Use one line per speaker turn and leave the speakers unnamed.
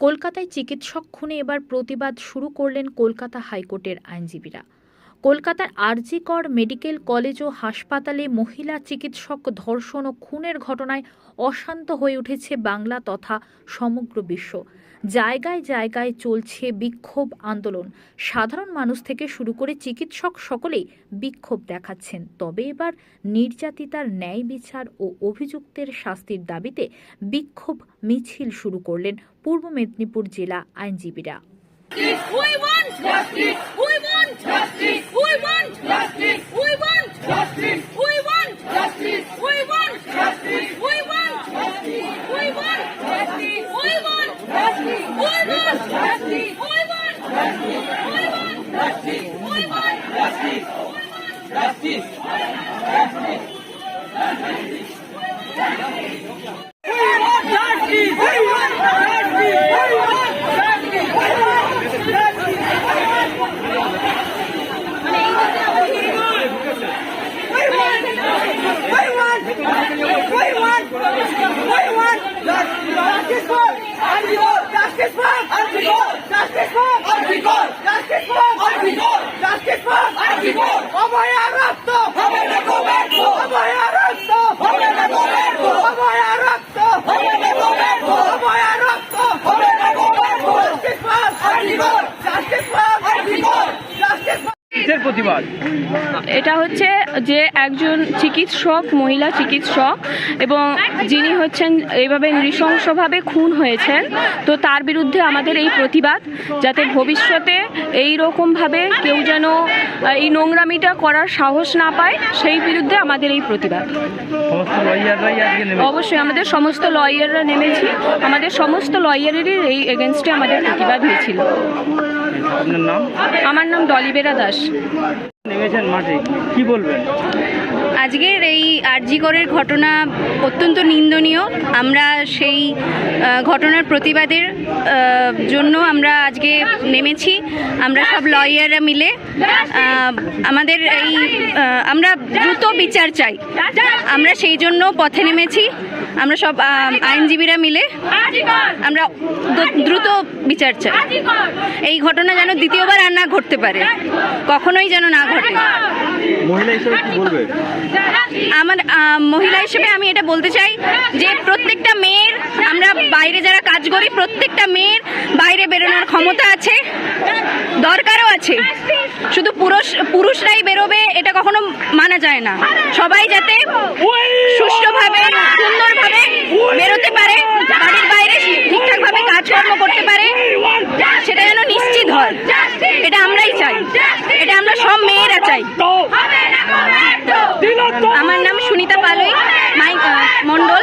কলকাতায় চিকিৎসক খুনে এবার প্রতিবাদ শুরু করলেন কলকাতা হাইকোর্টের আইনজীবীরা। কলকাতার আরজি কর মেডিকেল কলেজ ও হাসপাতালে মহিলা চিকিৎসক ধর্ষণ ও খুনের ঘটনায় অশান্ত হয়ে উঠেছে বাংলা তথা সমগ্র বিশ্ব। জায়গায় জায়গায় চলছে বিক্ষোভ আন্দোলন। সাধারণ মানুষ থেকে শুরু করে চিকিৎসক সকলেই বিক্ষোভ দেখাচ্ছেন। তবে এবার নির্যাতিতার ন্যায় বিচার ও অভিযুক্তের শাস্তির দাবিতে বিক্ষোভ মিছিল শুরু করলেন পূর্ব মেদিনীপুর জেলা আইনজীবীরা।
We want justice. We want justice. We want justice. We want justice. We want justice. We want justice. We want justice. We want justice. We want justice. We want justice. We want justice. We want justice. We want justice. Justice. Justice. We want justice. We want
প্রতিবাদ
এটা হচ্ছে যে একজন চিকিৎসক, মহিলা চিকিৎসক, এবং যিনি হচ্ছেন এইভাবে নৃশংসভাবে খুন হয়েছেন, তো তার বিরুদ্ধে আমাদের এই প্রতিবাদ, যাতে ভবিষ্যতে এই রকমভাবে কেউ যেন এই নোংরামিটা করার সাহস না পায়, সেই বিরুদ্ধে আমাদের এই প্রতিবাদ। অবশ্যই আমাদের সমস্ত লয়াররা নেমেছি, আমাদের সমস্ত লয়ারেরই এই এগেনস্টে আমাদের প্রতিবাদ হয়েছিল।
আপনার নাম?
আমার নাম ডলিবেরা দাস।
নেমেছেন মাঠে, কি বলবেন?
আজকের এই আরজি করের ঘটনা অত্যন্ত নিন্দনীয়। আমরা সেই ঘটনার প্রতিবাদের জন্য আমরা আজকে নেমেছি। আমরা সব লয়াররা মিলে আমাদের এই আমরা দ্রুত বিচার চাই, আমরা সেই জন্য পথে নেমেছি। আমরা সব আইনজীবীরা মিলে আমরা দ্রুত বিচার চাই। এই ঘটনা যেন দ্বিতীয়বার আর না ঘটতে পারে, কখনোই যেন না ঘটে।
মহিলা হিসেবে কি বলবে?
আমার মহিলা হিসেবে আমি এটা বলতে চাই যে প্রত্যেকটা মেয়ের, আমরা বাইরে যারা কাজ করি, প্রত্যেকটা মেয়ের বাইরে বেরোনোর ক্ষমতা আছে, দরকারও আছে। শুধু পুরুষরাই বেরোবে এটা কখনো মানা যায় না। সবাই যাতে সুষ্ঠুভাবে, সুন্দরভাবে বেরোতে পারে, বাড়ির বাইরে ঠিকঠাকভাবে কাজকর্ম করতে পারে, সেটা যেন নিশ্চিত হয়। এটা আমরাই চাই, এটা আমরা সব মেয়েরা চাই। আমার নাম সুনিতা পালুই, মাইক মন্ডল।